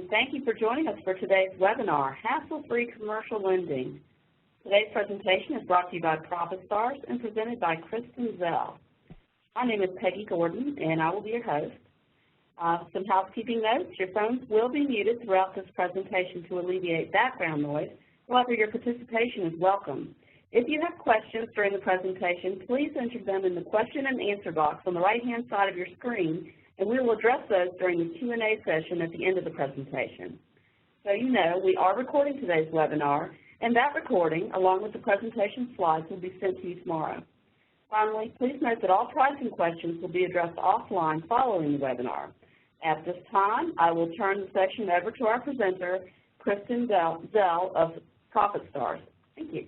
and thank you for joining us for today's webinar, Hassle-Free Commercial Lending. Today's presentation is brought to you by ProfitStars and presented by Kristen Zell. My name is Peggy Gordon, and I will be your host. Some housekeeping notes. Your phones will be muted throughout this presentation to alleviate background noise. However, your participation is welcome. If you have questions during the presentation, please enter them in the question and answer box on the right-hand side of your screen, and we will address those during the Q&A session at the end of the presentation. So you know, we are recording today's webinar, and that recording, along with the presentation slides, will be sent to you tomorrow. Finally, please note that all pricing questions will be addressed offline following the webinar. At this time, I will turn the session over to our presenter, Kristen Zell of ProfitStars. Thank you.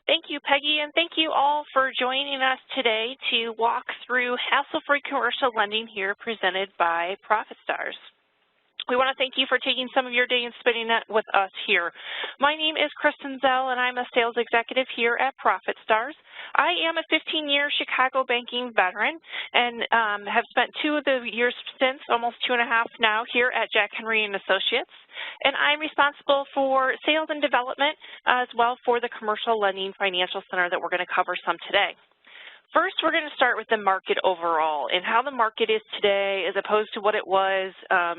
Thank you, Peggy, and thank you all for joining us today to walk through hassle-free commercial lending here presented by ProfitStars. We want to thank you for taking some of your day and spending it with us here. My name is Kristen Zell, and I'm a sales executive here at ProfitStars. I am a 15-year Chicago banking veteran and have spent 2 of the years since, almost 2.5 now, here at Jack Henry & Associates. And I'm responsible for sales and development as well for the Commercial Lending Financial Center that we're going to cover some today. First, we're going to start with the market overall and how the market is today as opposed to what it was,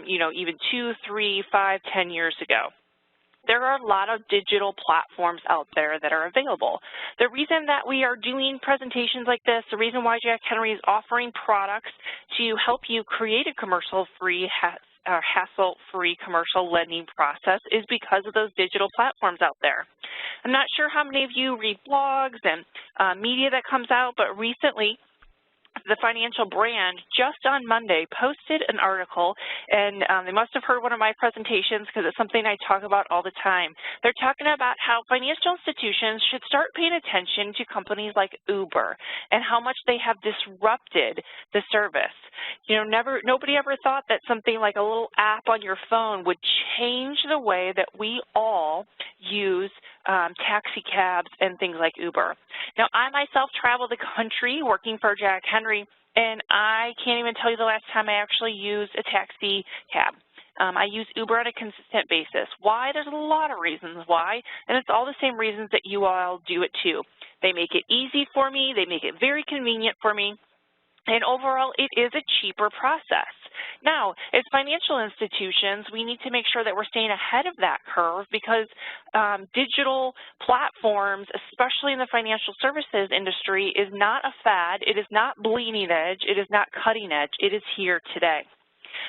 even 2, 3, 5, 10 years ago. There are a lot of digital platforms out there that are available. The reason that we are doing presentations like this, the reason why Jack Henry is offering products to help you create a hassle-free commercial lending process is because of those digital platforms out there. I'm not sure how many of you read blogs and media that comes out, but recently the Financial Brand just on Monday posted an article, and they must have heard one of my presentations because it's something I talk about all the time. They're talking about how financial institutions should start paying attention to companies like Uber and how much they have disrupted the service. You know, nobody ever thought that something like a little app on your phone would change the way that we all use taxi cabs and things like Uber. Now, I myself travel the country working for Jack Henry, and I can't even tell you the last time I actually used a taxi cab. I use Uber on a consistent basis. Why? There's a lot of reasons why, and it's all the same reasons that you all do it too. They make it easy for me, they make it very convenient for me, and overall it is a cheaper process. Now, as financial institutions, we need to make sure that we're staying ahead of that curve because digital platforms, especially in the financial services industry, is not a fad, it is not bleeding edge, it is not cutting edge, it is here today.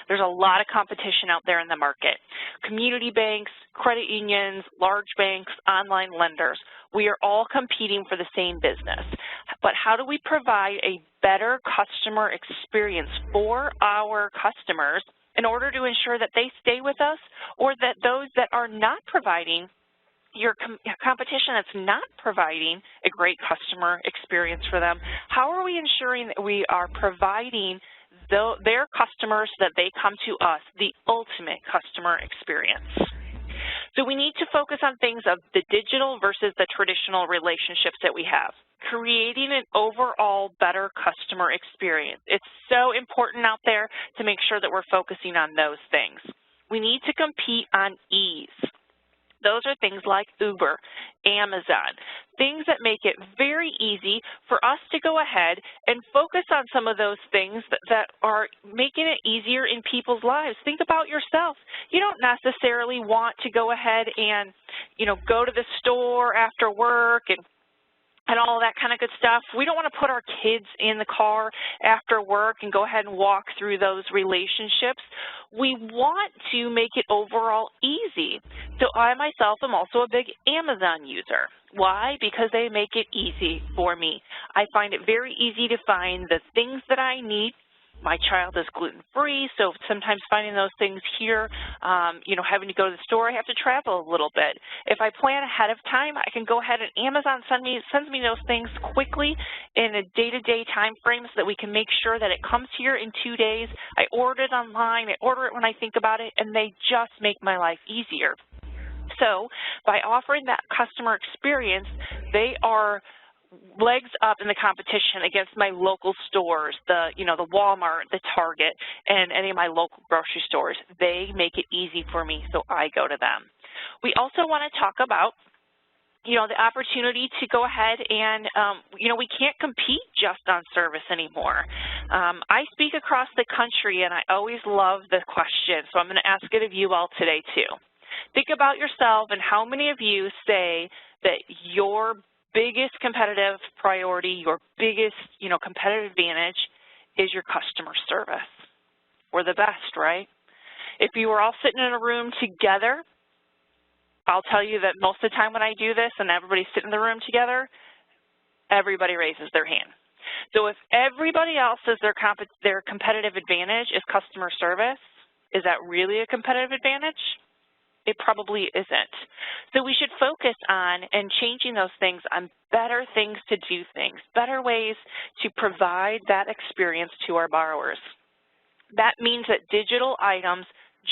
There's a lot of competition out there in the market. Community banks, credit unions, large banks, online lenders. We are all competing for the same business. But how do we provide a better customer experience for our customers in order to ensure that they stay with us, or that those that are not providing, your competition that's not providing a great customer experience for them, how are we ensuring that we are providing their customers that they come to us, the ultimate customer experience? So we need to focus on things of the digital versus the traditional relationships that we have, creating an overall better customer experience. It's so important out there to make sure that we're focusing on those things. We need to compete on ease. Those are things like Uber, Amazon, things that make it very easy for us to go ahead and focus on some of those things that are making it easier in people's lives. Think about yourself. You don't necessarily want to go ahead and, go to the store after work and all that kind of good stuff. We don't want to put our kids in the car after work and go ahead and walk through those relationships. We want to make it overall easy. So I myself am also a big Amazon user. Why? Because they make it easy for me. I find it very easy to find the things that I need. My child is gluten-free, so sometimes finding those things here, having to go to the store, I have to travel a little bit. If I plan ahead of time, I can go ahead and Amazon sends me those things quickly in a day-to-day time frame so that we can make sure that it comes here in 2 days. I order it online, I order it when I think about it, and they just make my life easier. So by offering that customer experience, they are legs up in the competition against my local stores, the Walmart, the Target, and any of my local grocery stores. They make it easy for me, so I go to them. We also want to talk about the opportunity to go ahead and, we can't compete just on service anymore. I speak across the country, and I always love the question, so I'm going to ask it of you all today, too. Think about yourself and how many of you say that your biggest competitive priority, your biggest, competitive advantage is your customer service. We're the best, right? If you were all sitting in a room together, I'll tell you that most of the time when I do this and everybody's sitting in the room together, everybody raises their hand. So if everybody else says their competitive advantage is customer service, is that really a competitive advantage? It probably isn't. So we should focus on and changing those things on better things to do things, better ways to provide that experience to our borrowers. That means that digital items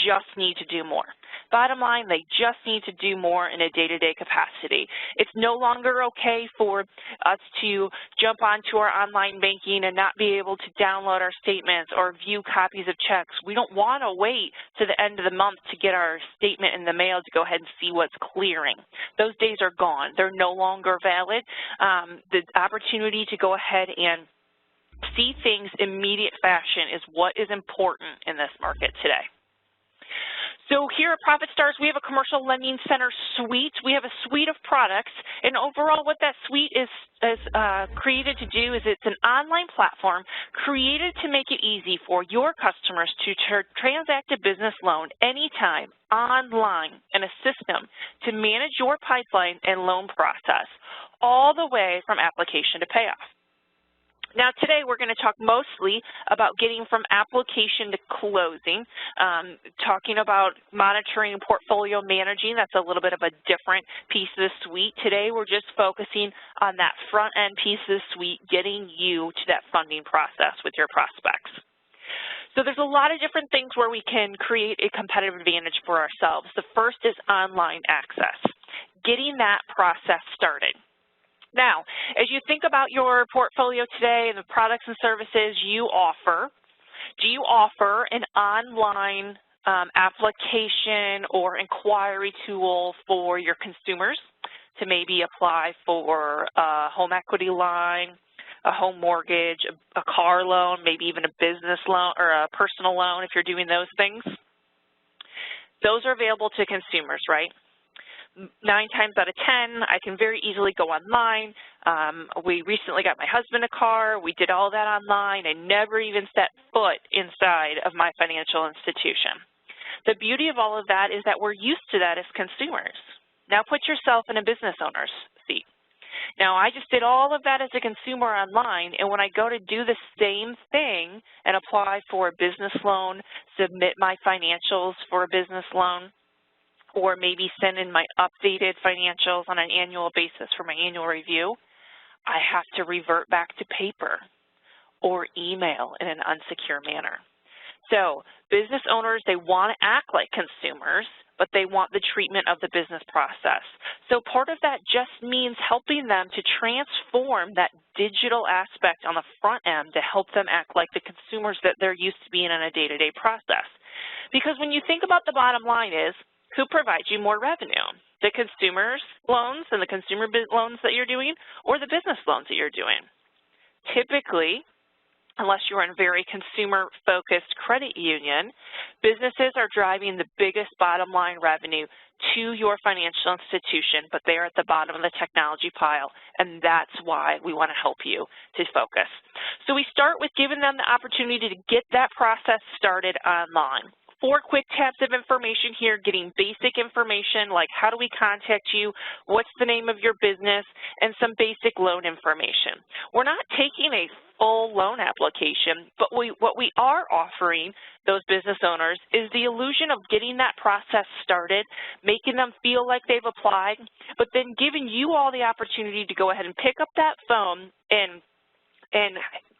just need to do more. Bottom line, they just need to do more in a day-to-day capacity. It's no longer okay for us to jump onto our online banking and not be able to download our statements or view copies of checks. We don't want to wait to the end of the month to get our statement in the mail to go ahead and see what's clearing. Those days are gone. They're no longer valid. The opportunity to go ahead and see things in immediate fashion is what is important in this market today. So here at ProfitStars, we have a commercial lending center suite. We have a suite of products, and overall what that suite is created to do is it's an online platform created to make it easy for your customers to transact a business loan anytime online in a system to manage your pipeline and loan process all the way from application to payoff. Now today we're going to talk mostly about getting from application to closing, talking about monitoring and portfolio managing. That's a little bit of a different piece of the suite. Today we're just focusing on that front end piece of the suite, getting you to that funding process with your prospects. So there's a lot of different things where we can create a competitive advantage for ourselves. The first is online access, getting that process started. Now, as you think about your portfolio today and the products and services you offer, do you offer an online application or inquiry tool for your consumers to maybe apply for a home equity line, a home mortgage, a car loan, maybe even a business loan or a personal loan if you're doing those things? Those are available to consumers, right? 9 times out of 10, I can very easily go online. We recently got my husband a car. We did all that online. I never even set foot inside of my financial institution. The beauty of all of that is that we're used to that as consumers. Now put yourself in a business owner's seat. Now I just did all of that as a consumer online, and when I go to do the same thing and apply for a business loan, submit my financials for a business loan, or maybe send in my updated financials on an annual basis for my annual review, I have to revert back to paper or email in an unsecure manner. So business owners, they want to act like consumers, but they want the treatment of the business process. So part of that just means helping them to transform that digital aspect on the front end to help them act like the consumers that they're used to being in a day-to-day process. Because when you think about the bottom line is, who provides you more revenue? The consumer's loans and the consumer loans that you're doing, or the business loans that you're doing? Typically, unless you're in a very consumer-focused credit union, businesses are driving the biggest bottom line revenue to your financial institution, but they are at the bottom of the technology pile, and that's why we want to help you to focus. So we start with giving them the opportunity to get that process started online. 4 quick tabs of information here, getting basic information like how do we contact you, what's the name of your business, and some basic loan information. We're not taking a full loan application, but what we are offering those business owners is the illusion of getting that process started, making them feel like they've applied, but then giving you all the opportunity to go ahead and pick up that phone and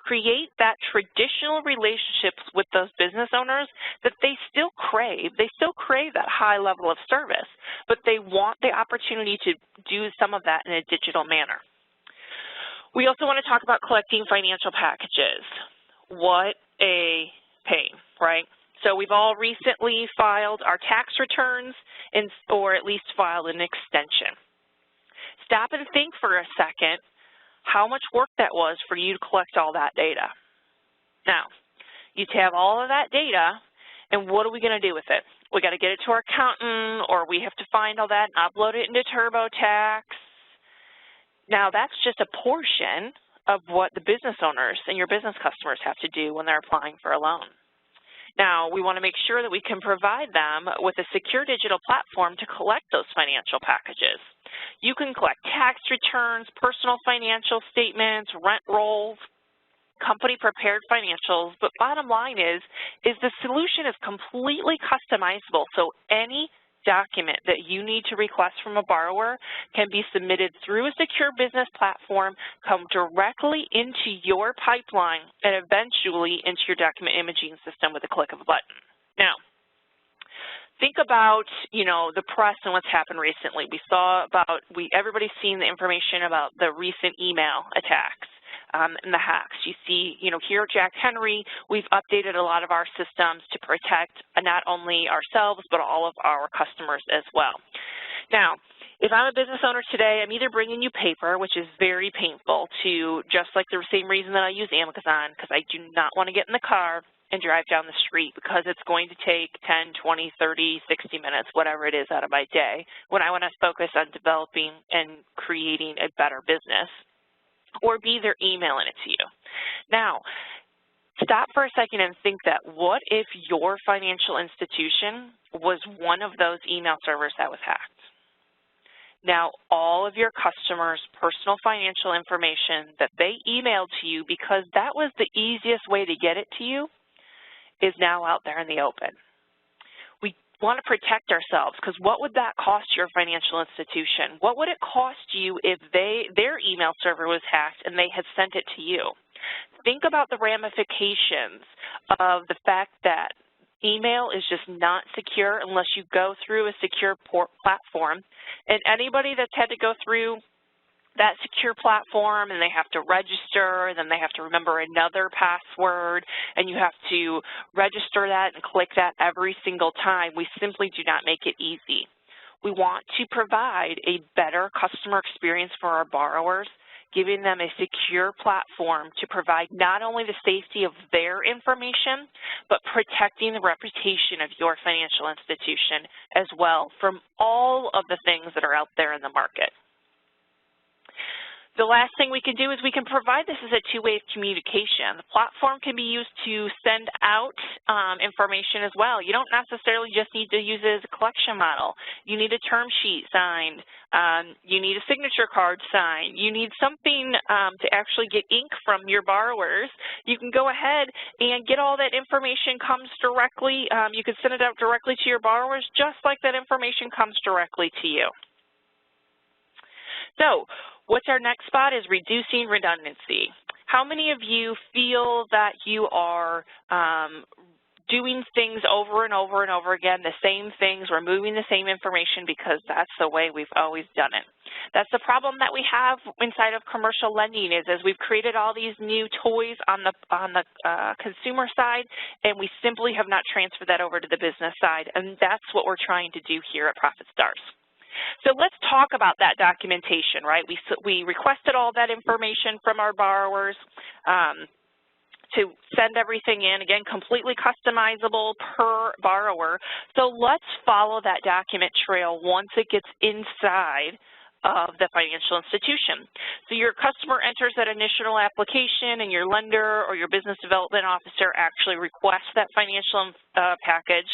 create that traditional relationships with those business owners that they still crave. They still crave that high level of service, but they want the opportunity to do some of that in a digital manner. We also want to talk about collecting financial packages. What a pain, right? So we've all recently filed our tax returns or at least filed an extension. Stop and think for a second how much work that was for you to collect all that data. Now, you have all of that data, and what are we going to do with it? We got to get it to our accountant, or we have to find all that and upload it into TurboTax. Now, that's just a portion of what the business owners and your business customers have to do when they're applying for a loan. Now, we want to make sure that we can provide them with a secure digital platform to collect those financial packages. You can collect tax returns, personal financial statements, rent rolls, company prepared financials, but bottom line is the solution is completely customizable, so any document that you need to request from a borrower can be submitted through a secure business platform, come directly into your pipeline, and eventually into your document imaging system with a click of a button. Now, think about, the press and what's happened recently. We saw everybody's seen the information about the recent email attacks. And the hacks. You see, here at Jack Henry, we've updated a lot of our systems to protect not only ourselves, but all of our customers as well. Now, if I'm a business owner today, I'm either bringing you paper, which is very painful, to just like the same reason that I use Amazon, because I do not want to get in the car and drive down the street because it's going to take 10, 20, 30, 60 minutes, whatever it is out of my day, when I want to focus on developing and creating a better business. Or B, they're emailing it to you. Now, stop for a second and think that what if your financial institution was one of those email servers that was hacked? Now, all of your customers' personal financial information that they emailed to you because that was the easiest way to get it to you is now out there in the open. We want to protect ourselves because what would that cost your financial institution? What would it cost you if their email server was hacked and they had sent it to you? Think about the ramifications of the fact that email is just not secure unless you go through a secure platform. And anybody that's had to go through that secure platform and they have to register, then they have to remember another password, and you have to register that and click that every single time. We simply do not make it easy. We want to provide a better customer experience for our borrowers, giving them a secure platform to provide not only the safety of their information, but protecting the reputation of your financial institution as well from all of the things that are out there in the market. The last thing we can do is we can provide this as a two-way communication. The platform can be used to send out information as well. You don't necessarily just need to use it as a collection model. You need a term sheet signed. You need a signature card signed. You need something to actually get ink from your borrowers. You can go ahead and get all that information comes directly. You can send it out directly to your borrowers just like that information comes directly to you. So, what's our next spot is reducing redundancy. How many of you feel that you are doing things over and over and over again, the same things, removing the same information because that's the way we've always done it? That's the problem that we have inside of commercial lending is as we've created all these new toys on the consumer side, and we simply have not transferred that over to the business side, and that's what we're trying to do here at ProfitStars. So let's talk about that documentation, right? We requested all that information from our borrowers to send everything in, again, completely customizable per borrower. So let's follow that document trail once it gets inside of the financial institution. So your customer enters that initial application and your lender or your business development officer actually requests that financial package.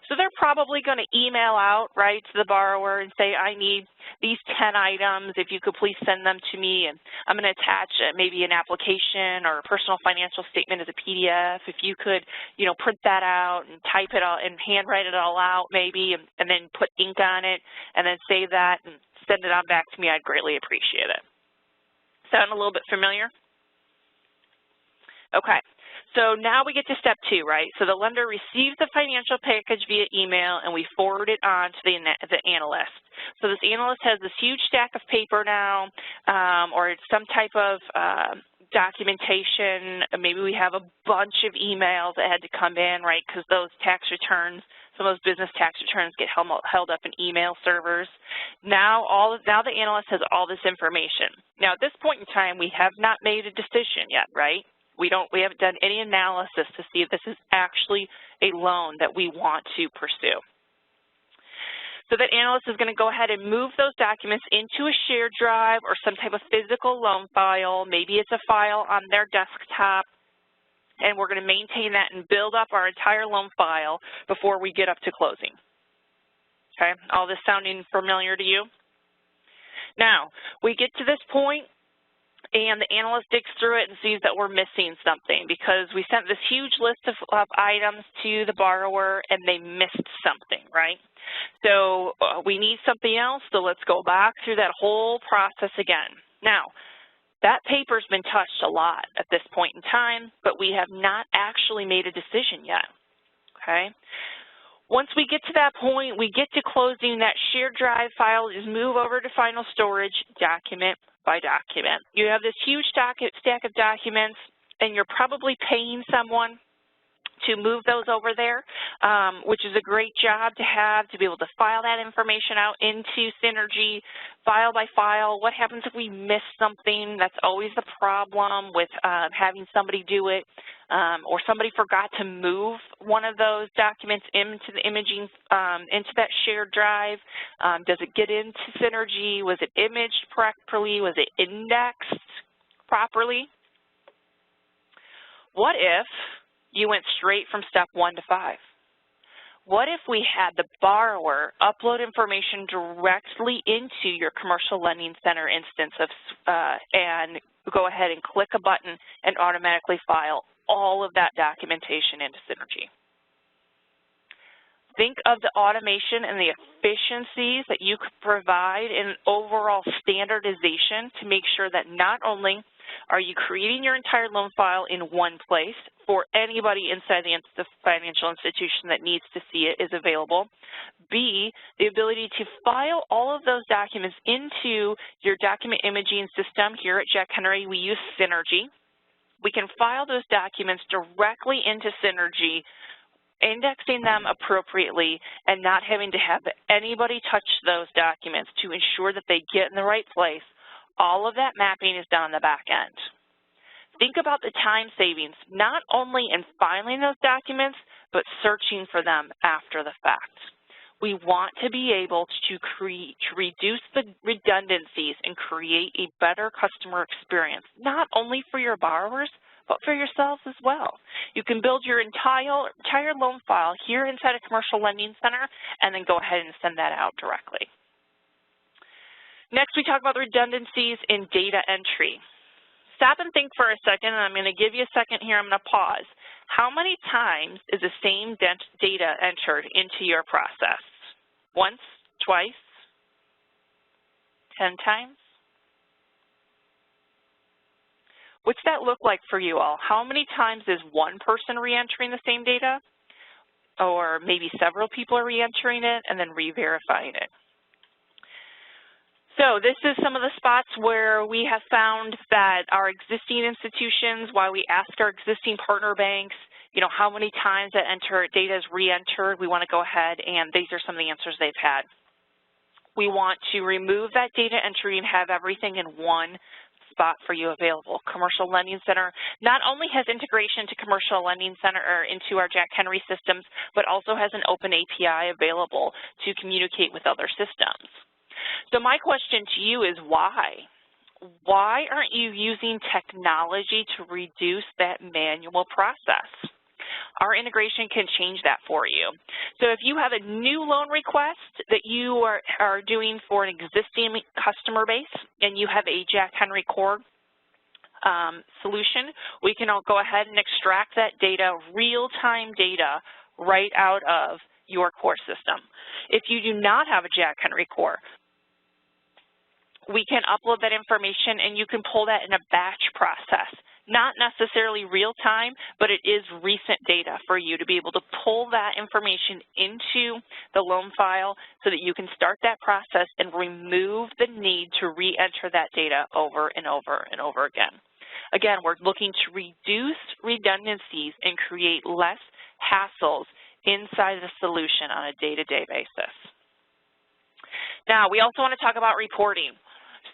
So they're probably going to email out, right, to the borrower and say, I need these 10 items. If you could please send them to me. And I'm going to attach maybe an application or a personal financial statement as a PDF. If you could, print that out and type it all and handwrite it all out maybe and then put ink on it and then save that and send it on back to me, I'd greatly appreciate it. Sound a little bit familiar? Okay. So now we get to step 2, right? So the lender receives the financial package via email, and we forward it on to the analyst. So this analyst has this huge stack of paper now, or it's some type of documentation. Maybe we have a bunch of emails that had to come in, right, because those tax returns, some of those business tax returns get held up in email servers. Now the analyst has all this information. Now at this point in time, we have not made a decision yet, right? We haven't done any analysis to see if this is actually a loan that we want to pursue. So that analyst is going to go ahead and move those documents into a shared drive or some type of physical loan file. Maybe it's a file on their desktop, and we're going to maintain that and build up our entire loan file before we get up to closing. Okay, all this sounding familiar to you? Now, we get to this point, and the analyst digs through it and sees that we're missing something because we sent this huge list of items to the borrower and they missed something, right? So we need something else, so let's go back through that whole process again. Now, that paper's been touched a lot at this point in time, but we have not actually made a decision yet, okay? Once we get to that point, we get to closing, that shared drive file is move over to final storage, document by document. You have this huge stack of documents, and you're probably paying someone to move those over there, which is a great job to have, to be able to file that information out into Synergy, file by file. What happens if we miss something? That's always the problem with having somebody do it, or somebody forgot to move one of those documents into the imaging, into that shared drive. Does it get into Synergy? Was it imaged properly? Was it indexed properly? What if you went straight from step 1 to 5? What if we had the borrower upload information directly into your Commercial Lending Center instance of, and go ahead and click a button and automatically file all of that documentation into Synergy? Think of the automation and the efficiencies that you could provide in overall standardization to make sure that not only are you creating your entire loan file in one place for anybody inside the financial institution that needs to see it is available, B, the ability to file all of those documents into your document imaging system. Here at Jack Henry, we use Synergy. We can file those documents directly into Synergy, indexing them appropriately and not having to have anybody touch those documents to ensure that they get in the right place. All of that mapping is done on the back end. Think about the time savings, not only in filing those documents, but searching for them after the fact. We want to be able to reduce the redundancies and create a better customer experience, not only for your borrowers, but for yourselves as well. You can build your entire loan file here inside a Commercial Lending Center and then go ahead and send that out directly. Next, we talk about the redundancies in data entry. Stop and think for a second, and I'm going to give you a second here. I'm going to pause. How many times is the same data entered into your process? Once, twice, 10 times? What's that look like for you all? How many times is one person re-entering the same data? Or maybe several people are re-entering it and then re-verifying it? So this is some of the spots where we have found that our existing institutions, while we ask our existing partner banks, how many times that data is re-entered, we want to go ahead and these are some of the answers they've had. We want to remove that data entry and have everything in one spot for you available. Commercial Lending Center not only has integration to Commercial Lending Center or into our Jack Henry systems, but also has an open API available to communicate with other systems. So my question to you is why? Why aren't you using technology to reduce that manual process? Our integration can change that for you. So if you have a new loan request that you are doing for an existing customer base and you have a Jack Henry core solution, we can all go ahead and extract that data, real-time data, right out of your core system. If you do not have a Jack Henry core, we can upload that information and you can pull that in a batch process. Not necessarily real time, but it is recent data for you to be able to pull that information into the loan file so that you can start that process and remove the need to re-enter that data over and over and over again. Again, we're looking to reduce redundancies and create less hassles inside the solution on a day-to-day basis. Now, we also want to talk about reporting.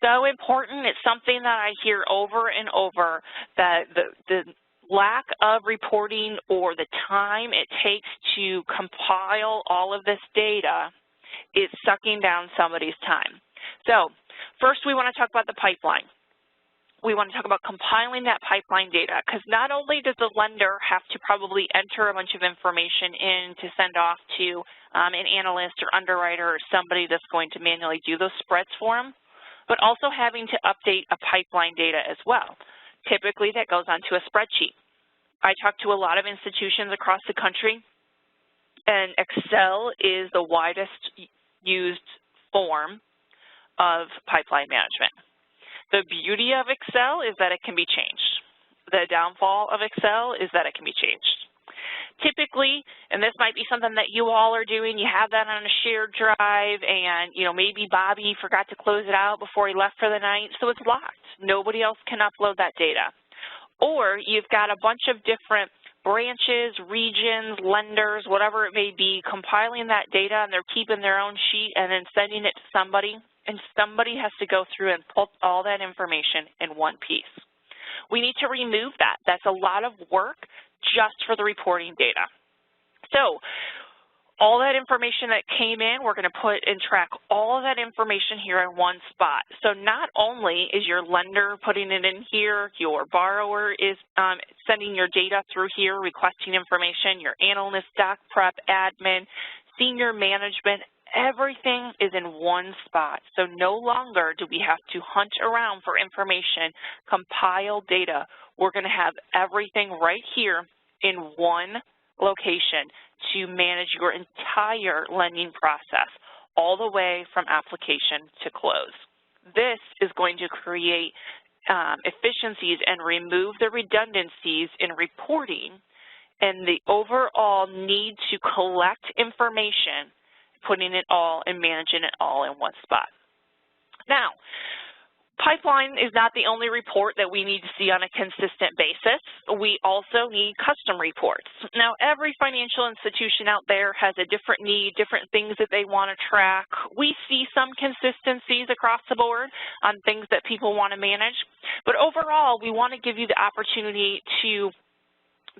So important. It's something that I hear over and over, that the lack of reporting or the time it takes to compile all of this data is sucking down somebody's time. So first we want to talk about the pipeline. We want to talk about compiling that pipeline data, because not only does the lender have to probably enter a bunch of information in to send off to an analyst or underwriter or somebody that's going to manually do those spreads for them, but also having to update a pipeline data as well. Typically, that goes onto a spreadsheet. I talk to a lot of institutions across the country, and Excel is the widest used form of pipeline management. The beauty of Excel is that it can be changed. The downfall of Excel is that it can be changed. Typically, and this might be something that you all are doing, you have that on a shared drive and, maybe Bobby forgot to close it out before he left for the night, so it's locked. Nobody else can upload that data. Or you've got a bunch of different branches, regions, lenders, whatever it may be, compiling that data, and they're keeping their own sheet and then sending it to somebody, and somebody has to go through and pull all that information in one piece. We need to remove that. That's a lot of work just for the reporting data. So all that information that came in, we're going to put and track all of that information here in one spot. So not only is your lender putting it in here, your borrower is sending your data through here, requesting information, your analyst, doc prep, admin, senior management, everything is in one spot. So no longer do we have to hunt around for information, compile data. We're going to have everything right here in one location to manage your entire lending process all the way from application to close. This is going to create efficiencies and remove the redundancies in reporting and the overall need to collect information, putting it all and managing it all in one spot. Now, pipeline is not the only report that we need to see on a consistent basis. We also need custom reports. Now, every financial institution out there has a different need, different things that they want to track. We see some consistencies across the board on things that people want to manage, but overall, we want to give you the opportunity to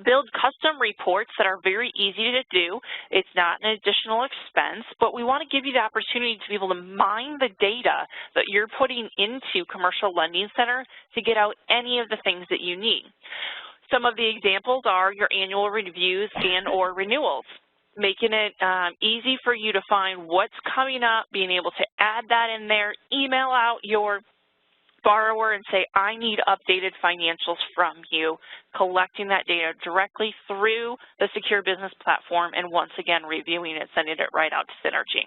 build custom reports that are very easy to do. It's not an additional expense, but we want to give you the opportunity to be able to mine the data that you're putting into Commercial Lending Center to get out any of the things that you need. Some of the examples are your annual reviews and or renewals, making it easy for you to find what's coming up, being able to add that in there, email out your borrower and say, I need updated financials from you, collecting that data directly through the Secure Business Platform, and once again reviewing it, sending it right out to Synergy.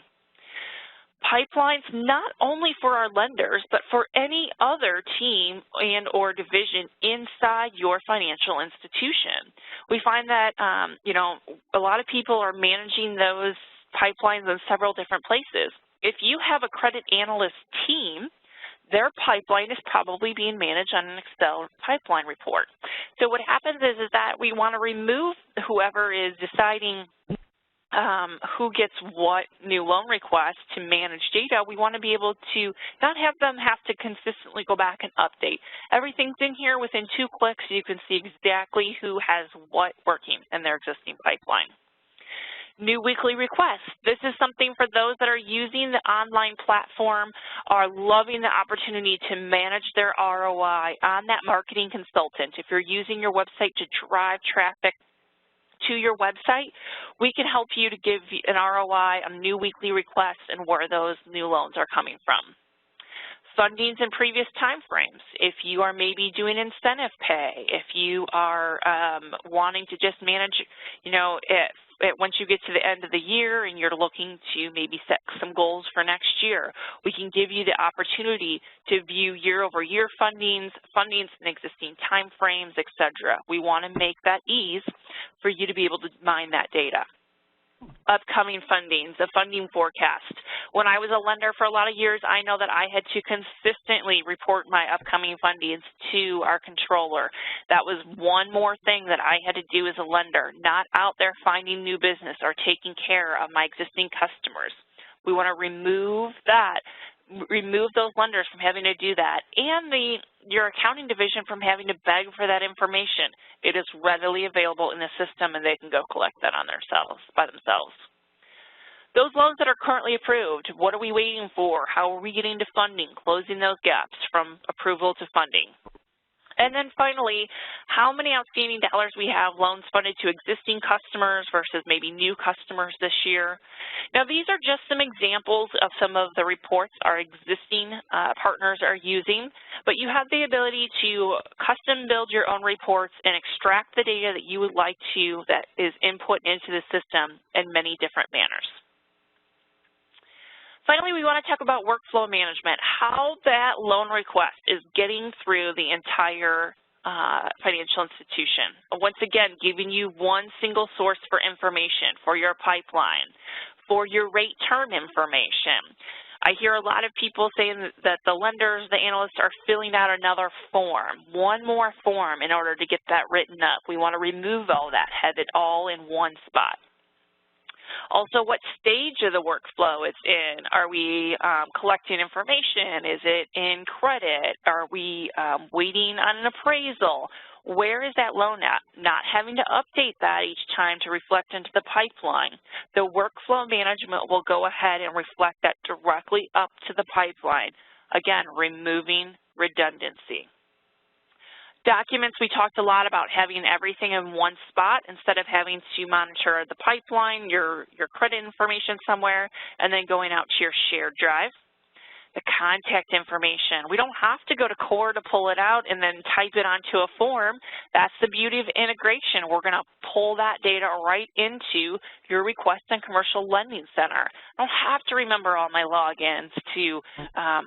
Pipelines not only for our lenders, but for any other team and or division inside your financial institution. We find that, a lot of people are managing those pipelines in several different places. If you have a credit analyst team, their pipeline is probably being managed on an Excel pipeline report. So what happens is that we want to remove whoever is deciding who gets what new loan request to manage data. We want to be able to not have them have to consistently go back and update. Everything's in here within 2 clicks. You can see exactly who has what working in their existing pipeline. New weekly requests. This is something for those that are using the online platform, are loving the opportunity to manage their ROI on that marketing consultant. If you're using your website to drive traffic to your website, we can help you to give an ROI on new weekly requests and where those new loans are coming from. Fundings in previous time frames. If you are maybe doing incentive pay, if you are wanting to just manage, once you get to the end of the year and you're looking to maybe set some goals for next year, we can give you the opportunity to view year-over-year fundings in existing time frames, etc. We want to make that ease for you to be able to mine that data. Upcoming fundings, the funding forecast. When I was a lender for a lot of years, I know that I had to consistently report my upcoming fundings to our controller. That was one more thing that I had to do as a lender, not out there finding new business or taking care of my existing customers. We want to remove those lenders from having to do that, and your accounting division from having to beg for that information. It is readily available in the system, and they can go collect that by themselves. Those loans that are currently approved, what are we waiting for? How are we getting to funding, closing those gaps from approval to funding? And then finally, how many outstanding dollars we have loans funded to existing customers versus maybe new customers this year. Now, these are just some examples of some of the reports our existing partners are using, but you have the ability to custom build your own reports and extract the data that you would like to that is input into the system in many different manners. Finally, we want to talk about workflow management, how that loan request is getting through the entire financial institution. Once again, giving you one single source for information, for your pipeline, for your rate term information. I hear a lot of people saying that the lenders, the analysts are filling out another form, one more form in order to get that written up. We want to remove all that, have it all in one spot. Also, what stage of the workflow it's in. Are we collecting information? Is it in credit? Are we waiting on an appraisal? Where is that loan at? Not having to update that each time to reflect into the pipeline. The workflow management will go ahead and reflect that directly up to the pipeline. Again, removing redundancy. Documents, we talked a lot about having everything in one spot instead of having to monitor the pipeline, your credit information somewhere, and then going out to your shared drive. The contact information, we don't have to go to core to pull it out and then type it onto a form. That's the beauty of integration. We're going to pull that data right into your Request and Commercial Lending Center. I don't have to remember all my logins to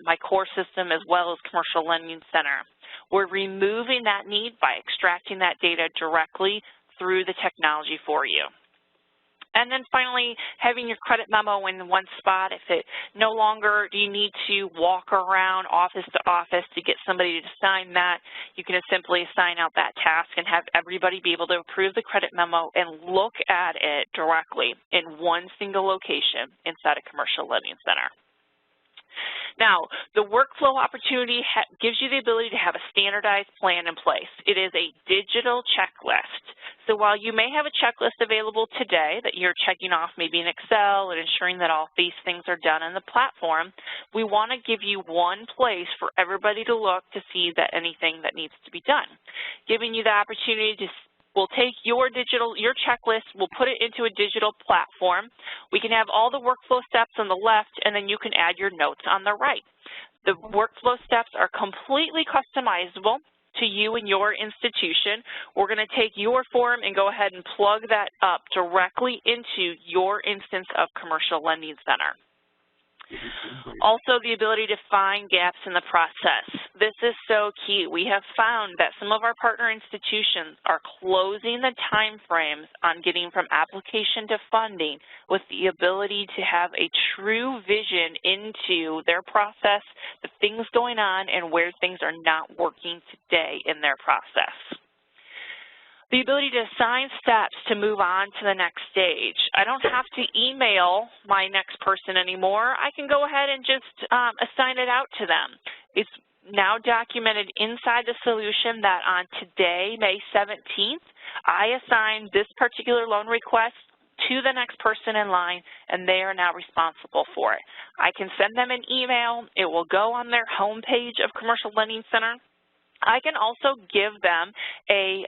my core system as well as Commercial Lending Center. We're removing that need by extracting that data directly through the technology for you. And then finally, having your credit memo in one spot. If it no longer do you need to walk around office to office to get somebody to sign that, you can simply assign out that task and have everybody be able to approve the credit memo and look at it directly in one single location inside a Commercial Lending Center. Now, the workflow opportunity gives you the ability to have a standardized plan in place. It is a digital checklist. So while you may have a checklist available today that you're checking off maybe in Excel and ensuring that all these things are done on the platform, we want to give you one place for everybody to look to see that anything that needs to be done, giving you the opportunity to we'll take your checklist, we'll put it into a digital platform. We can have all the workflow steps on the left, and then you can add your notes on the right. The workflow steps are completely customizable to you and your institution. We're going to take your form and go ahead and plug that up directly into your instance of Commercial Lending Center. Also, the ability to find gaps in the process. This is so key. We have found that some of our partner institutions are closing the time frames on getting from application to funding with the ability to have a true vision into their process, the things going on, and where things are not working today in their process. The ability to assign steps to move on to the next stage. I don't have to email my next person anymore. I can go ahead and just assign it out to them. It's now documented inside the solution that on today, May 17th, I assign this particular loan request to the next person in line, and they are now responsible for it. I can send them an email. It will go on their homepage of Commercial Lending Center. I can also give them a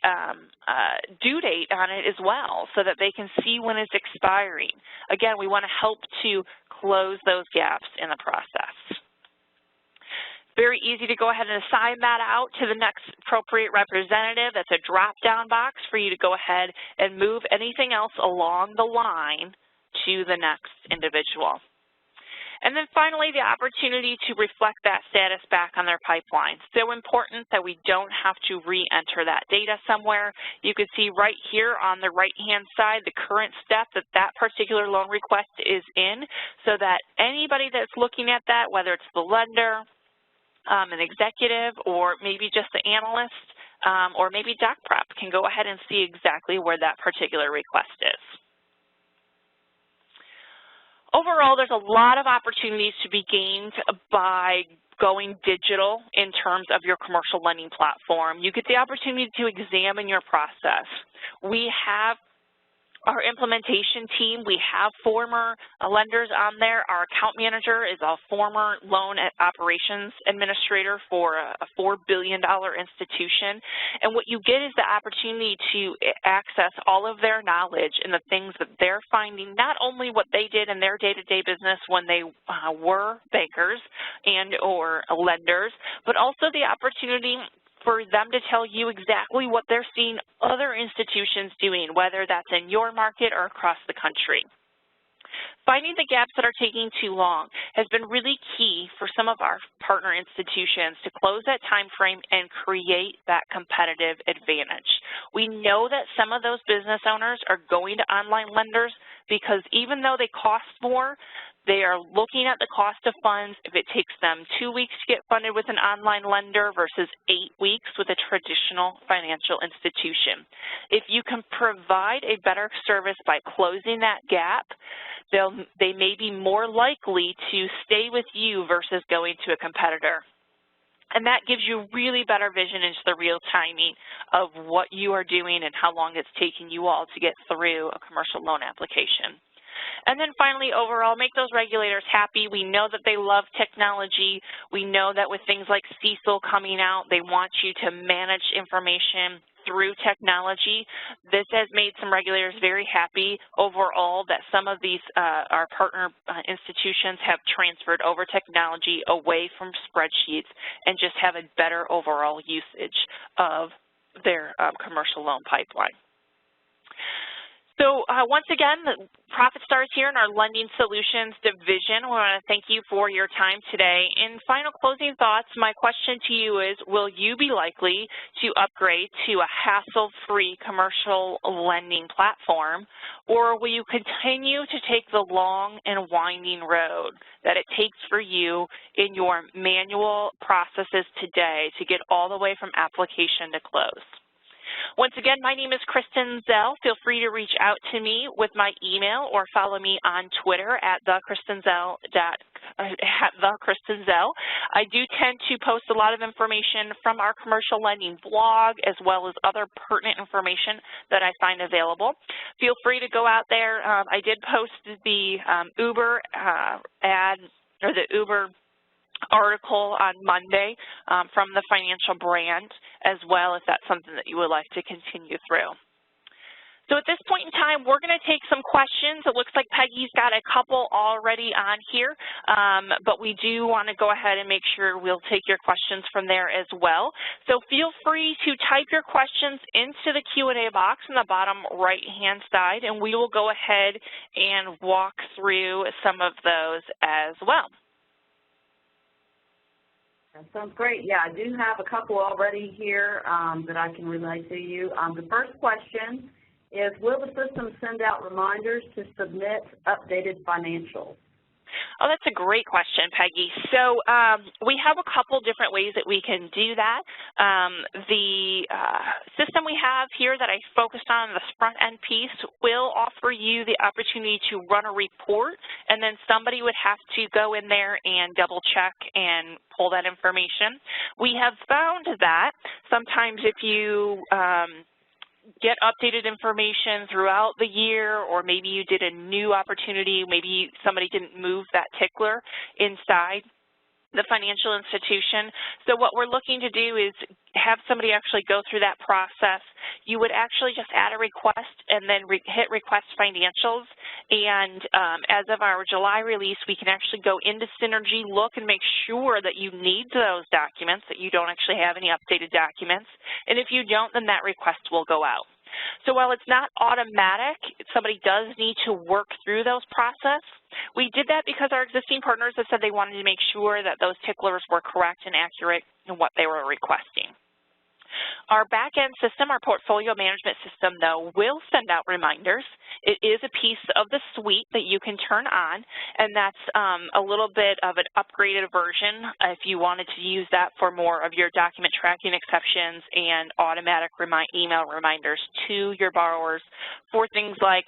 due date on it as well so that they can see when it's expiring. Again, we want to help to close those gaps in the process. Very easy to go ahead and assign that out to the next appropriate representative. That's a drop-down box for you to go ahead and move anything else along the line to the next individual. And then finally, the opportunity to reflect that status back on their pipeline. So important that we don't have to re-enter that data somewhere. You can see right here on the right-hand side the current step that that particular loan request is in, so that anybody that's looking at that, whether it's the lender, an executive, or maybe just the analyst, or maybe doc prep, can go ahead and see exactly where that particular request is. Overall, there's a lot of opportunities to be gained by going digital in terms of your commercial lending platform. You get the opportunity to examine your process. We have our implementation team, we have former lenders on there. Our account manager is a former loan operations administrator for a $4 billion institution. And what you get is the opportunity to access all of their knowledge and the things that they're finding, not only what they did in their day-to-day business when they were bankers and or lenders, but also the opportunity for them to tell you exactly what they're seeing other institutions doing, whether that's in your market or across the country. Finding the gaps that are taking too long has been really key for some of our partner institutions to close that time frame and create that competitive advantage. We know that some of those business owners are going to online lenders because even though they cost more, they are looking at the cost of funds. If it takes them 2 weeks to get funded with an online lender versus 8 weeks with a traditional financial institution. If you can provide a better service by closing that gap, they may be more likely to stay with you versus going to a competitor. And that gives you really better vision into the real timing of what you are doing and how long it's taking you all to get through a commercial loan application. And then finally, overall, make those regulators happy. We know that they love technology. We know that with things like CECL coming out, they want you to manage information through technology. This has made some regulators very happy overall that some of these, our partner institutions have transferred over technology away from spreadsheets and just have a better overall usage of their commercial loan pipeline. So once again, the Profit Stars here in our Lending Solutions division. We want to thank you for your time today. In final closing thoughts, my question to you is, will you be likely to upgrade to a hassle-free commercial lending platform, or will you continue to take the long and winding road that it takes for you in your manual processes today to get all the way from application to close? Once again, my name is Kristen Zell. Feel free to reach out to me with my email or follow me on Twitter at thekristenZell. I do tend to post a lot of information from our commercial lending blog as well as other pertinent information that I find available. Feel free to go out there. I did post the Uber ad or the Uber article on Monday from the financial brand as well, if that's something that you would like to continue through. So at this point in time, we're going to take some questions. It looks like Peggy's got a couple already on here, but we do want to go ahead and make sure we'll take your questions from there as well. So feel free to type your questions into the Q&A box in the bottom right-hand side, and we will go ahead and walk through some of those as well. That sounds great. Yeah, I do have a couple already here that I can relay to you. The first question is, will the system send out reminders to submit updated financials? Oh, that's a great question, Peggy. So we have a couple different ways that we can do that. The system we have here that I focused on, the front-end piece, will offer you the opportunity to run a report, and then somebody would have to go in there and double-check and pull that information. We have found that sometimes if you get updated information throughout the year, or maybe you did a new opportunity, maybe somebody didn't move that tickler inside the financial institution. So what we're looking to do is have somebody actually go through that process. You would actually just add a request and then hit request financials. And as of our July release, we can actually go into Synergy, look and make sure that you need those documents, that you don't actually have any updated documents. And if you don't, then that request will go out. So while it's not automatic, somebody does need to work through those process. We did that because our existing partners have said they wanted to make sure that those ticklers were correct and accurate in what they were requesting. Our back-end system, our portfolio management system, though, will send out reminders. It is a piece of the suite that you can turn on, and that's a little bit of an upgraded version if you wanted to use that for more of your document tracking exceptions and automatic email reminders to your borrowers for things like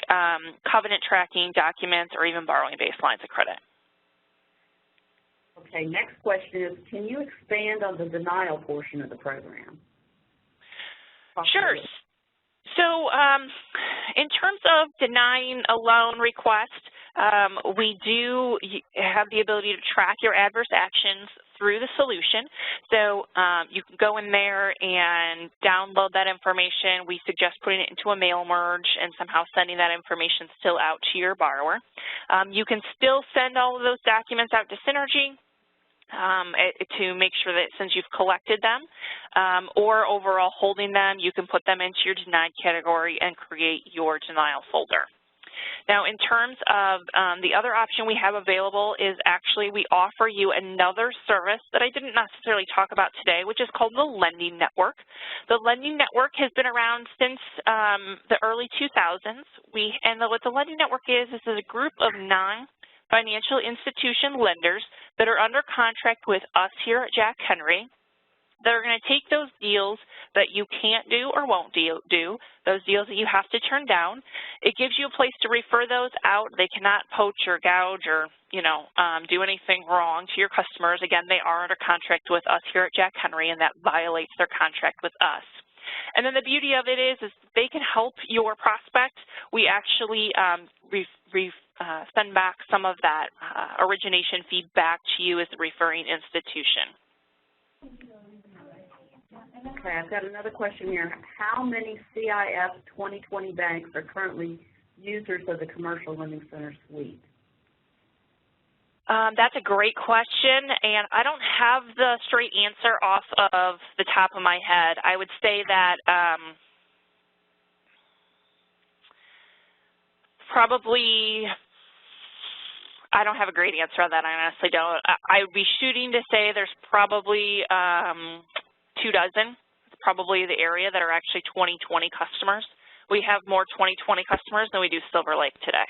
covenant tracking documents or even borrowing base lines of credit. Okay, next question is, can you expand on the denial portion of the program? Sure. So in terms of denying a loan request, we do have the ability to track your adverse actions through the solution. So you can go in there and download that information. We suggest putting it into a mail merge and somehow sending that information still out to your borrower. You can still send all of those documents out to Synergy to make sure that since you've collected them or overall holding them, you can put them into your denied category and create your denial folder. Now, in terms of the other option we have available is actually we offer you another service that I didn't necessarily talk about today, which is called the Lending Network. The Lending Network has been around since the early 2000s. What the Lending Network is a group of financial institution lenders that are under contract with us here at Jack Henry that are going to take those deals that you can't do or won't do, those deals that you have to turn down. It gives you a place to refer those out. They cannot poach or gouge or, do anything wrong to your customers. Again, they are under contract with us here at Jack Henry, and that violates their contract with us. And then the beauty of it is they can help your prospect. We actually send back some of that origination feedback to you as the referring institution. Okay, I've got another question here. How many CIF 2020 banks are currently users of the Commercial Lending Center suite? That's a great question, and I don't have the straight answer off of the top of my head. I would say that probably, I don't have a great answer on that. I honestly don't. I would be shooting to say there's probably 2 dozen. It's probably the area that are actually 2020 customers. We have more 2020 customers than we do Silver Lake today.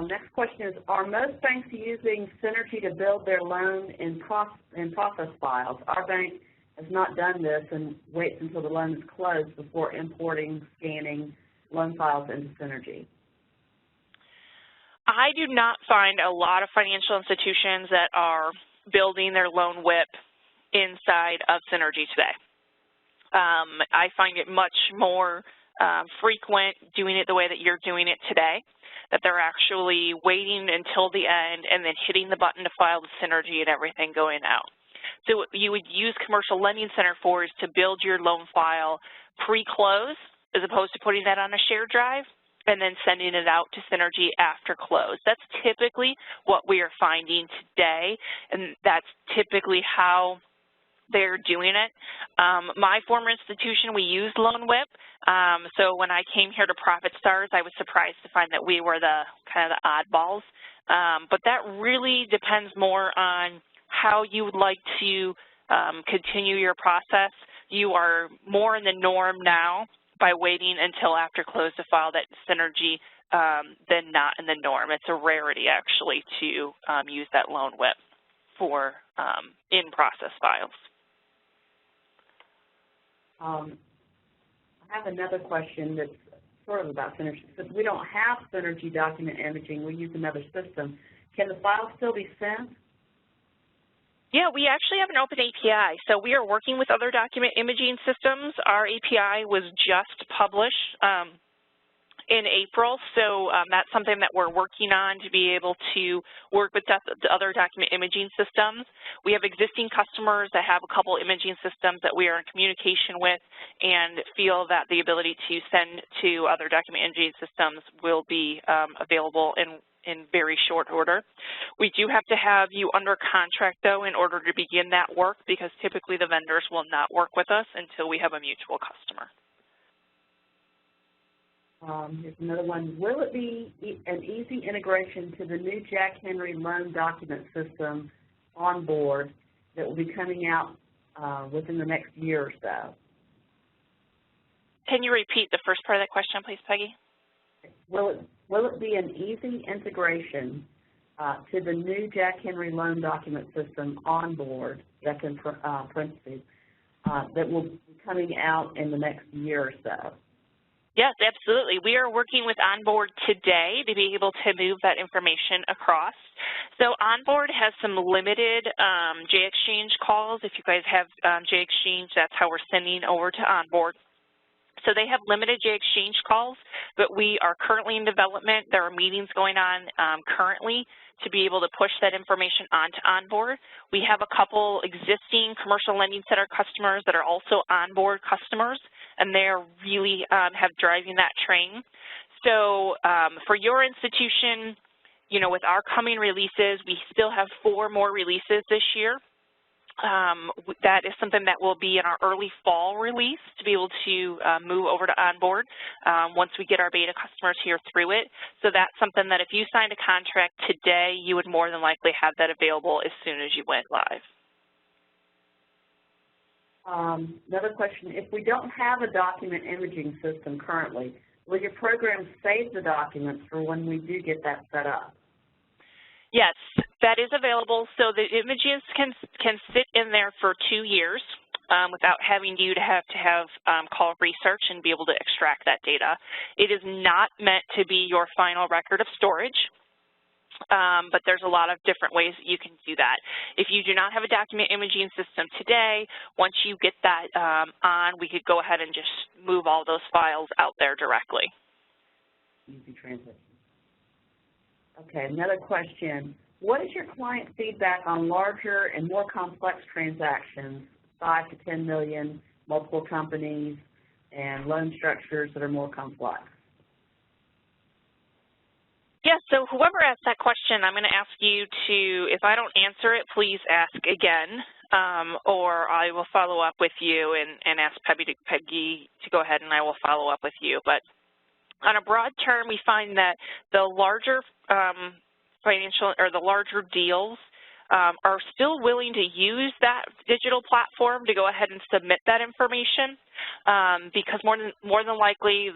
Next question is, are most banks using Synergy to build their loan and process files? Our bank has not done this and waits until the loan is closed before importing, scanning loan files into Synergy. I do not find a lot of financial institutions that are building their loan WIP inside of Synergy today. I find it much more frequent doing it the way that you're doing it today, that they're actually waiting until the end and then hitting the button to file the Synergy and everything going out. So what you would use Commercial Lending Center for is to build your loan file pre-close as opposed to putting that on a shared drive and then sending it out to Synergy after close. That's typically what we are finding today, and that's typically how they're doing it. My former institution, we used Loan WIP, so when I came here to ProfitStars, I was surprised to find that we were the kind of the oddballs. But that really depends more on how you would like to continue your process. You are more in the norm now by waiting until after close to file that Synergy than not in the norm. It's a rarity, actually, to use that Loan WIP for in-process files. I have another question that's sort of about Synergy. Since we don't have Synergy document imaging, we use another system. Can the file still be sent? Yeah, we actually have an open API. So we are working with other document imaging systems. Our API was just published in April, so that's something that we're working on to be able to work with the other document imaging systems. We have existing customers that have a couple imaging systems that we are in communication with and feel that the ability to send to other document imaging systems will be available in very short order. We do have to have you under contract, though, in order to begin that work, because typically the vendors will not work with us until we have a mutual customer. Here's another one. Will it be an easy integration to the new Jack Henry loan document system on board that will be coming out within the next year or so? Can you repeat the first part of that question, please, Peggy? Will it be an easy integration to the new Jack Henry loan document system on board, that's in parentheses, that will be coming out in the next year or so? Yes, absolutely. We are working with Onboard today to be able to move that information across. So Onboard has some limited JExchange calls. If you guys have JExchange, that's how we're sending over to Onboard. So they have limited JExchange calls, but we are currently in development. There are meetings going on currently to be able to push that information onto Onboard. We have a couple existing commercial lending center customers that are also Onboard customers, and they're really have driving that train. So for your institution, you know, with our coming releases, we still have 4 more releases this year. That is something that will be in our early fall release to be able to move over to Onboard once we get our beta customers here through it. So that's something that if you signed a contract today, you would more than likely have that available as soon as you went live. Another question, if we don't have a document imaging system currently, will your program save the documents for when we do get that set up? Yes, that is available. So the images can sit in there for 2 years without having you to have call research and be able to extract that data. It is not meant to be your final record of storage, but there's a lot of different ways that you can do that. If you do not have a document imaging system today, once you get that on, we could go ahead and just move all those files out there directly. Easy transition. Okay, another question. What is your client feedback on larger and more complex transactions, 5 to 10 million, multiple companies, and loan structures that are more complex? Yes, so whoever asked that question, I'm going to ask you to, if I don't answer it, please ask again, or I will follow up with you and ask Peggy to go ahead and I will follow up with you. But on a broad term, we find that the larger the larger deals are still willing to use that digital platform to go ahead and submit that information because more than likely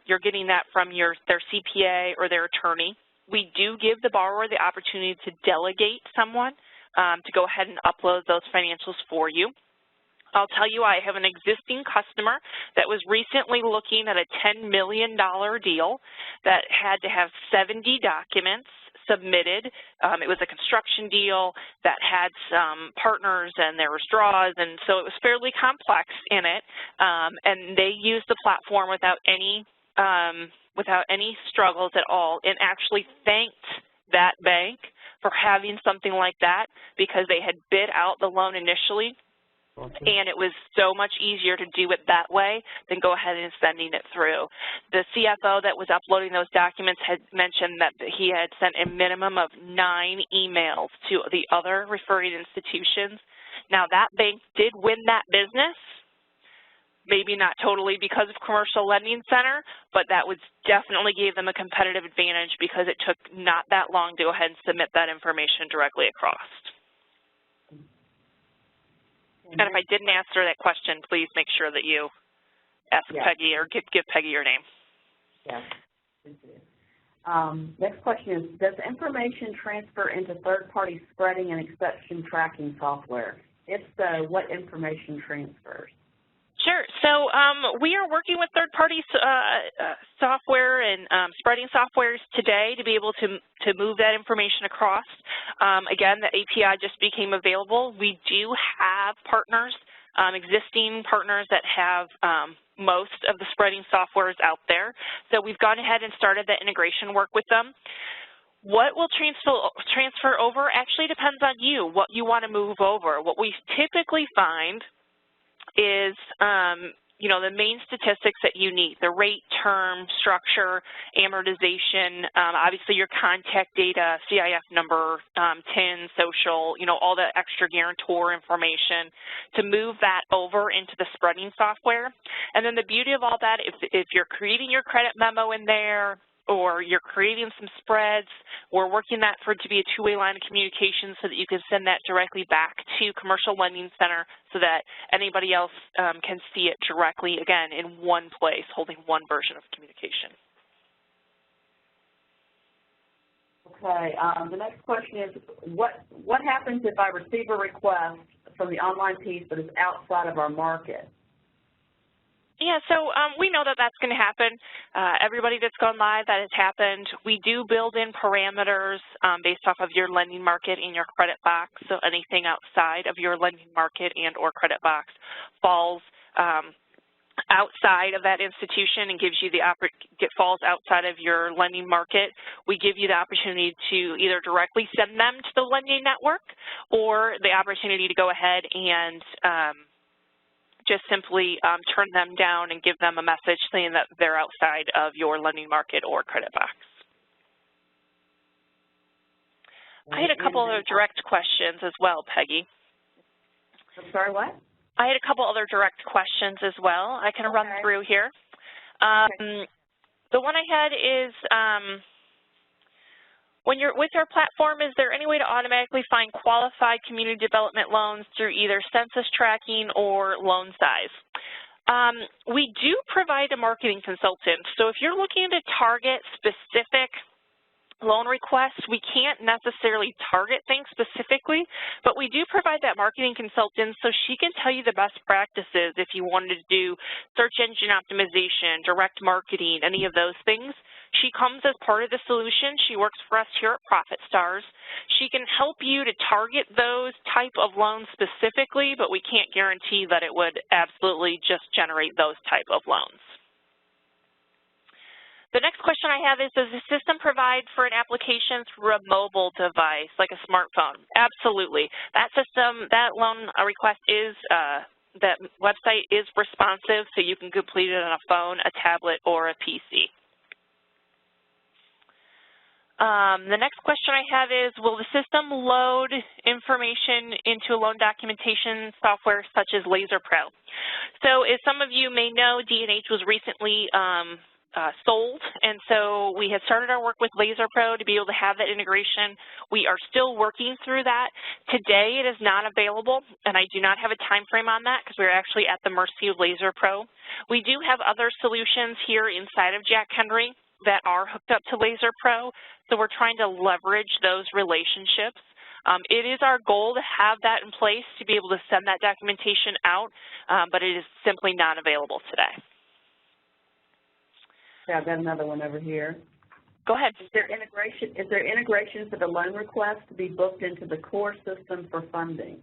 you're getting that from their CPA or their attorney. We do give the borrower the opportunity to delegate someone to go ahead and upload those financials for you. I'll tell you, I have an existing customer that was recently looking at a $10 million deal that had to have 70 documents submitted. It was a construction deal that had some partners and there was draws, and so it was fairly complex in it. And they used the platform without any struggles at all, and actually thanked that bank for having something like that because they had bid out the loan initially. And it was so much easier to do it that way than go ahead and sending it through. The CFO that was uploading those documents had mentioned that he had sent a minimum of 9 emails to the other referring institutions. Now, that bank did win that business, maybe not totally because of Commercial Lending Center, but that would definitely gave them a competitive advantage because it took not that long to go ahead and submit that information directly across. And if I didn't answer that question, please make sure that you ask Peggy or give Peggy your name. Yes, please do. Next question is, does information transfer into third-party spreading and exception tracking software? If so, what information transfers? Sure. So we are working with third-party software and spreading softwares today to be able to move that information across. Again, the API just became available. We do have partners, existing partners that have most of the spreading softwares out there. So we've gone ahead and started the integration work with them. What will transfer over actually depends on you, what you want to move over. What we typically find is, you know, the main statistics that you need, the rate, term, structure, amortization, obviously your contact data, CIF number, TIN, social, you know, all the extra guarantor information to move that over into the spreading software. And then the beauty of all that, if you're creating your credit memo in there, or you're creating some spreads, we're working that for it to be a two-way line of communication so that you can send that directly back to Commercial Lending Center so that anybody else can see it directly, again, in one place, holding one version of communication. Okay, the next question is, what happens if I receive a request from the online piece that is outside of our market? Yeah, so we know that that's going to happen. Everybody that's gone live, that has happened. We do build in parameters based off of your lending market and your credit box. So anything outside of your lending market and or credit box falls outside of that institution and gives you the falls outside of your lending market. We give you the opportunity to either directly send them to the lending network or the opportunity to go ahead and just simply turn them down and give them a message saying that they're outside of your lending market or credit box. I had a couple of direct questions as well, Peggy. I'm sorry, what? I had a couple other direct questions as well. I can run through here. The one I had is, when you're with our platform, is there any way to automatically find qualified community development loans through either census tracking or loan size? We do provide a marketing consultant. So if you're looking to target specific loan requests, we can't necessarily target things specifically, but we do provide that marketing consultant so she can tell you the best practices if you wanted to do search engine optimization, direct marketing, any of those things. She comes as part of the solution. She works for us here at ProfitStars. She can help you to target those type of loans specifically, but we can't guarantee that it would absolutely just generate those type of loans. The next question I have is, does the system provide for an application through a mobile device, like a smartphone? Absolutely. That system, that loan request is, that website is responsive, so you can complete it on a phone, a tablet, or a PC. The next question I have is, will the system load information into a loan documentation software such as LaserPro? So as some of you may know, D&H was recently sold, and so we had started our work with LaserPro to be able to have that integration. We are still working through that. Today it is not available, and I do not have a time frame on that because we're actually at the mercy of LaserPro. We do have other solutions here inside of Jack Henry that are hooked up to LaserPro, so we're trying to leverage those relationships. It is our goal to have that in place to be able to send that documentation out, but it is simply not available today. Yeah, I've got another one over here. Go ahead. Is there integration for the loan request to be booked into the core system for funding?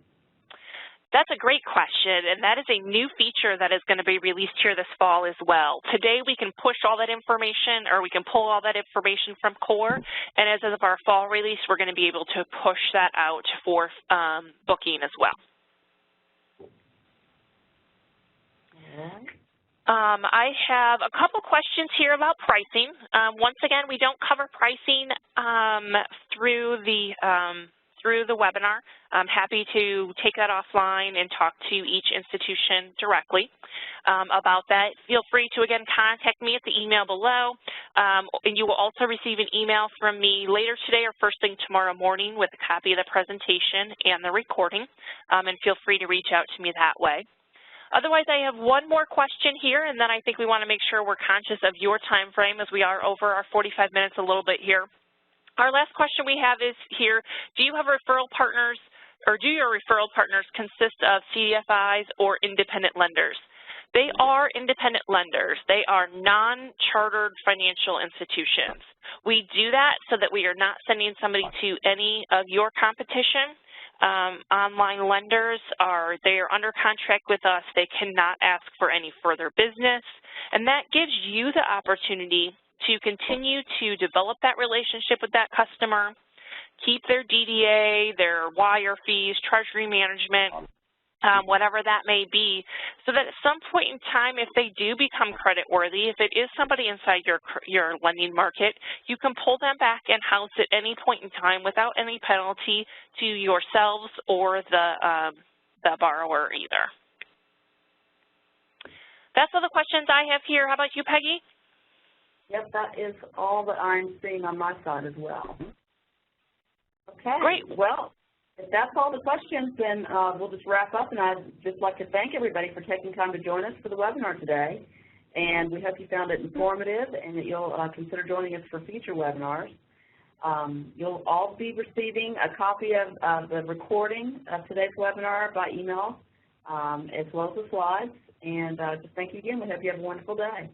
That's a great question, and that is a new feature that is going to be released here this fall as well. Today we can push all that information, or we can pull all that information from core, and as of our fall release, we're going to be able to push that out for booking as well. I have a couple questions here about pricing. Once again, we don't cover pricing through the webinar. I'm happy to take that offline and talk to each institution directly about that. Feel free to, again, contact me at the email below. And you will also receive an email from me later today or first thing tomorrow morning with a copy of the presentation and the recording. And feel free to reach out to me that way. Otherwise, I have one more question here, and then I think we want to make sure we're conscious of your time frame as we are over our 45 minutes a little bit here. Our last question we have is here, do you have referral partners, or do your referral partners consist of CDFIs or independent lenders? They are independent lenders. They are non-chartered financial institutions. We do that so that we are not sending somebody to any of your competition. online lenders they are under contract with us. They cannot ask for any further business, and that gives you the opportunity to continue to develop that relationship with that customer, keep their DDA, their wire fees, treasury management, whatever that may be, so that at some point in time, if they do become creditworthy, if it is somebody inside your lending market, you can pull them back in-house at any point in time without any penalty to yourselves or the borrower either. That's all the questions I have here. How about you, Peggy? Yep, that is all that I'm seeing on my side as well. Okay. Great. Well, if that's all the questions, then we'll just wrap up, and I'd just like to thank everybody for taking time to join us for the webinar today. And we hope you found it informative and that you'll consider joining us for future webinars. You'll all be receiving a copy of the recording of today's webinar by email, as well as the slides. And just thank you again. We hope you have a wonderful day.